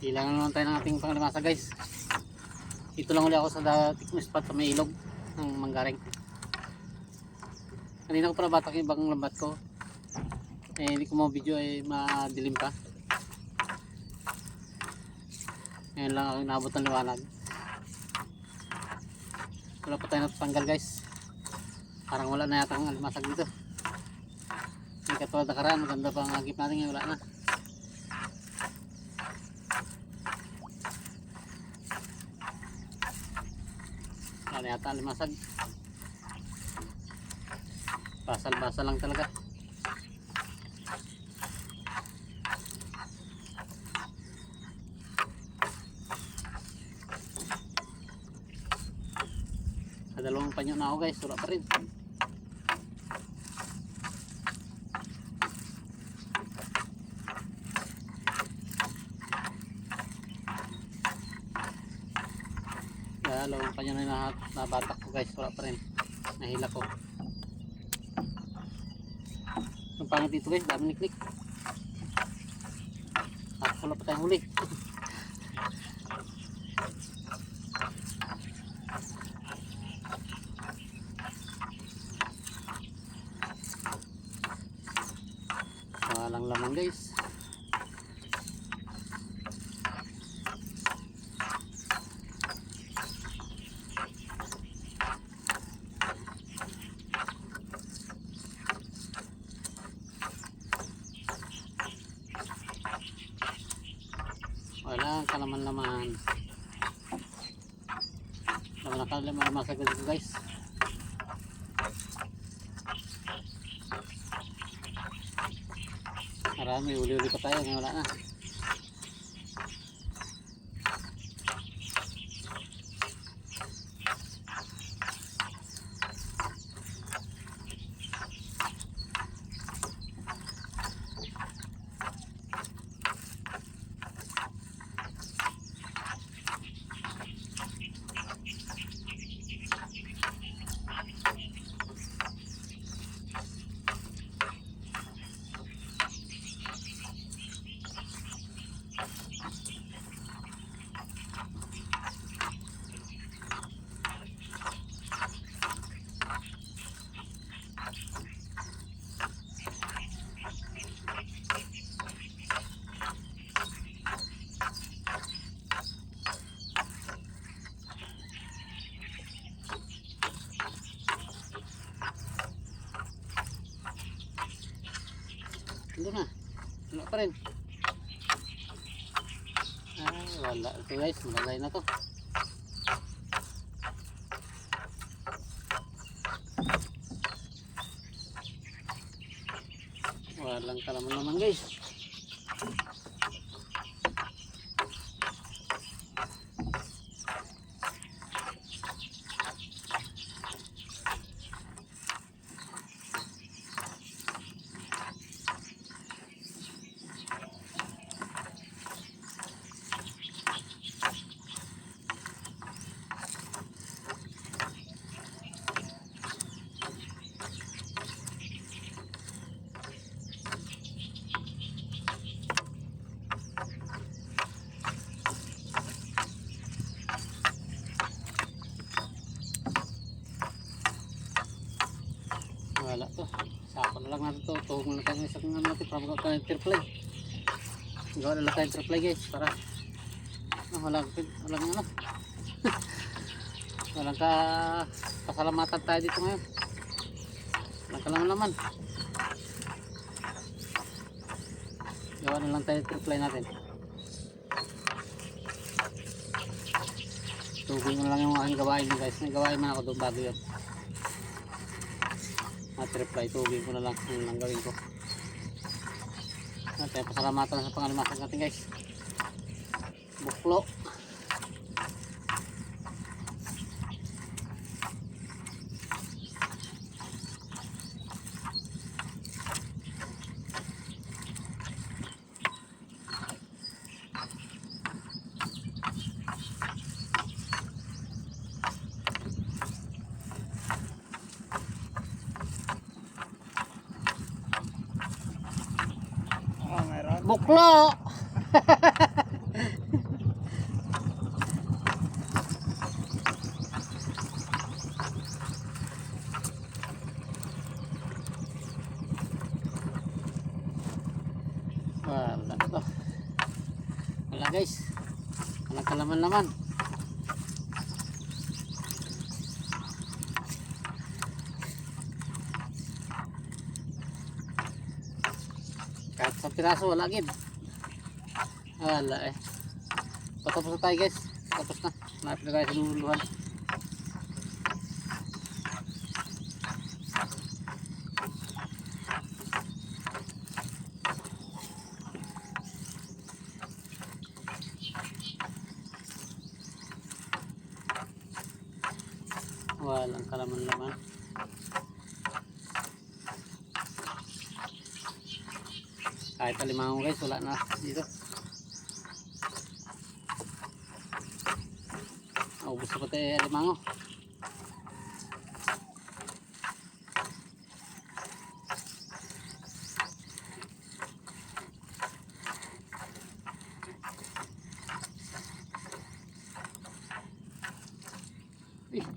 Ilangan naman tayo ng ating pangalimasa guys. Ito lang uli ako sa dating spot sa may ilog ng Manggaring. Kanina ko pala batak yung ibang lambat ko. Hindi ko mo video madilim pa. Ngayon lang ako inabot ng liwanag. Wala pa tayo natanggal guys. Parang wala na yata ang alimasag dito. Hindi katulad nakaraan, maganda pa ang agip natin ngayon, wala na. Wala na yata alimasag. Basal-basal lang talaga. Dalawang panyo na ako guys, wala pa rin. Dalawang panyo na nabatak ko guys, wala pa rin. Nahila ko. Ang pangit dito guys, dami niklik. At wala pa tayong huli. Walang laman guys. Walang kalaman-laman. Wala na kalaman masagod dito guys. Marami, uli-uli pa tayo, ngayon wala na. Ito na, wala pa rin. Wala ito guys, malalay na to. Walang kalaman naman guys. Wala to, sako na lang natin to. Tuhog na lang tayo sa kung ano natin para magawa tayo ng triply. Gawa na lang tayo ng triply guys para walang ano walang pasalamatan tayo dito ngayon. Walang kalaman naman. Gawa na lang tayo ng triply natin. Tuhogin mo na lang yung aking gawain guys. May gawain man ako doon bago yun. Reply, tubig ko na lang ang gawin ko. At pasalamatan sa pangalimasan natin guys. Buklo. Buklo. guys. Walang kalaman-laman. Kahit sa piraso wala gid. Wala eh. Patapos na tayo guys. Tapos na. Napit na tayo sa luluhan. Walang kalaman-laman. Kahit alimango guys, wala na dito. Ubus na pati alimango.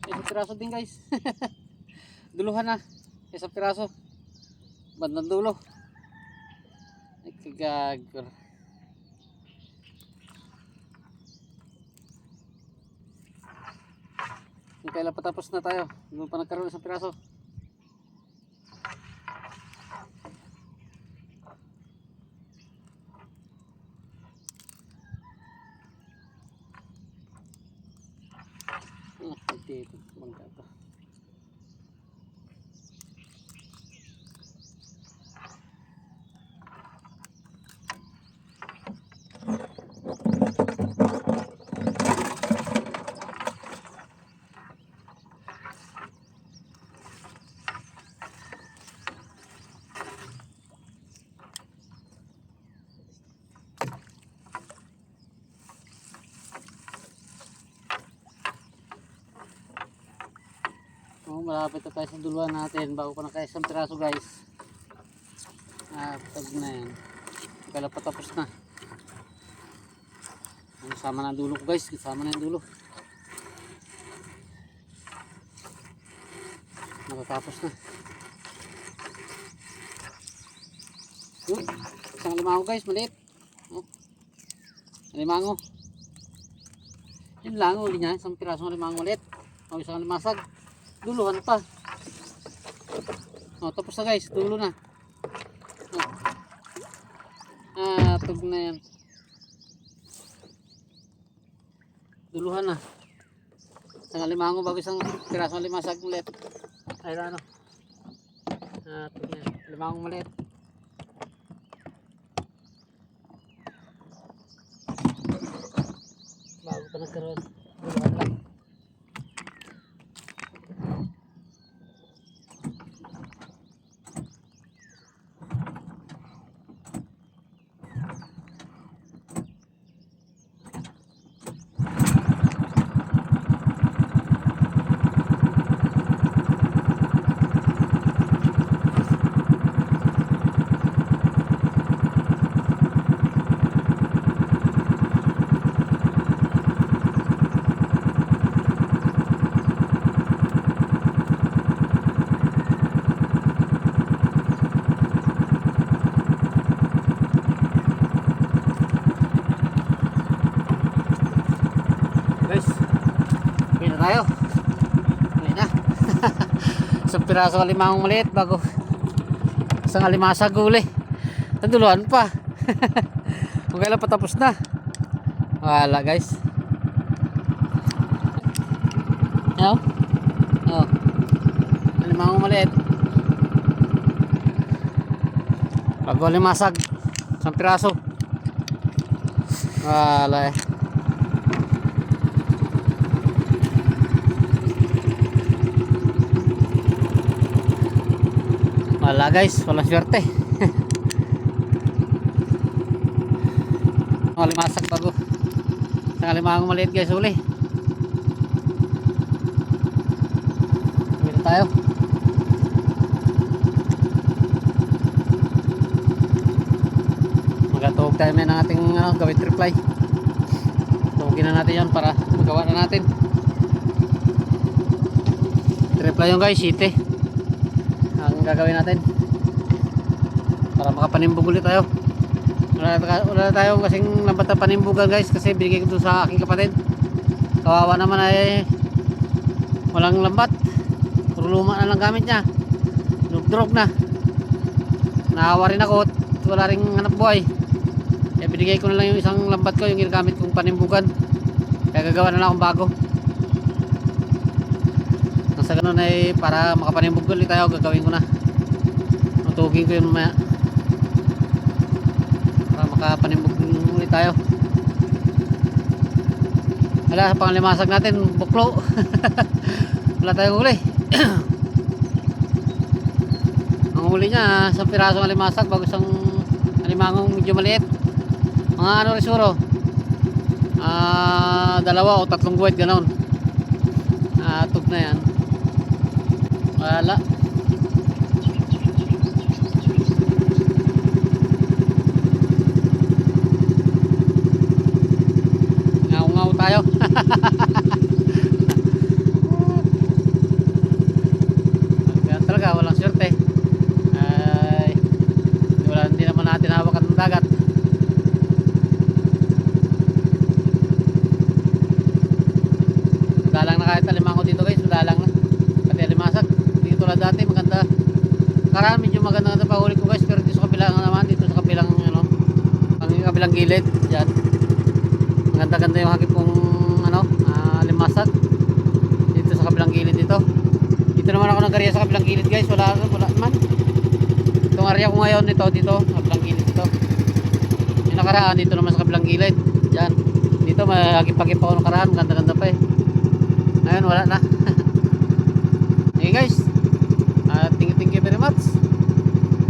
Isang piraso din guys. Duluhan na. Isang piraso. Bandang dulo. Ay kagagor. Kung kailan patapos na tayo. Doon pa nagkaroon isang piraso. Dito bangka to. Malapit na tayo sa duluan natin bago pa na kayo isang piraso guys. Pag na yan kailan patapos na. Sama na ang dulo ko guys. Sama na yung dulo. Nakatapos na. Yun. Isang limango guys. Maliit. Limango. Yun lang uli niya. Isang piraso ng limango maliit. Isang limasag. Duluhan pa. Tapos na guys, dulo na. Tug na yan. Duluhan na. Isang limango bago isang pirasong limasag ulit. Ay ano. Tug na yan. Limango ulit. Bago pa nagkaroon. Duluhan lang. Tayo. Ayun na. Isang piraso alimangong maliit bago isang alimasag uli. Naduluan pa. Kung kailan patapos na. Wala guys. Ayo. Oh. Alimangong maliit. Bago alimasag. Isang piraso. Wala eh. Wala guys, walang swerte. Limasag bago isang alimangong maliit guys uli. Dito tayo. Magatuhog tayo ng ating gawin reply. Tuhugin na natin yan para magawa na natin. Reply yung guys, site ang gagawin natin para makapanimbog ulit tayo. Wala tayo kasing lambat na panimbugan guys, kasi binigay ko to sa aking kapatid. Kawawa naman ay walang lambat, puro luma na lang gamit niya, drog na. Naawa rin ako at wala rin hanap buhay, kaya binigay ko na lang yung isang lambat ko, yung ginagamit kong panimbugan. Kaya gagawa na lang akong bago. Nang sa ganun ay para makapanimbug ulit tayo, gagawin ko na, matugin ko yun mamaya para makapanimbug ulit tayo. Wala, sa panglimasag natin buklo. Wala tayong huli. Ang huli niya isang pirasong alimasag bago isang alimangong medyo maliit, mga ano resuro, 2 o 3 guwit ganon. Tug na yan. Wala. Ngaw tayo. Ganyan talaga, walang swerte. Ay, hindi naman natin hawakan ng dagat. Dalang na kahit alimango dito guys, dalang na. Pati alimasag, dito tulad dati maganda. Karaan medyo maganda pa huli ko guys, pero dito sa kabilang naman, dito sa kabilang ano, ang kabilang gilid, diyan. Maganda-ganda yung hagip kong ano, limasag dito sa kabilang gilid dito. Dito naman ako nag-area sa kabilang gilid guys, wala naman. Itong area ko ngayon dito sa kabilang gilid dito. Yung nakaraan dito naman sa kabilang gilid, diyan. Dito may hagip-hagip ako nakaraan, maganda-ganda pa eh. Ngayon wala na. Okay guys, thank you very much.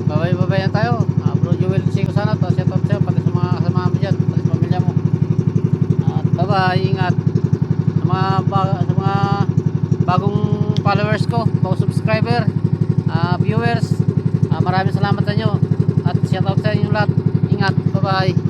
Bye na tayo. Bro Joel, sige ko sana to, shout out sa'yo pati sa mga kasama mo dyan, pati sa pamilya mo. Bye, ingat sa mga bagong followers ko, bagong subscriber, viewers. Maraming salamat sa inyo at shout out sa inyo lahat. Ingat, bye bye.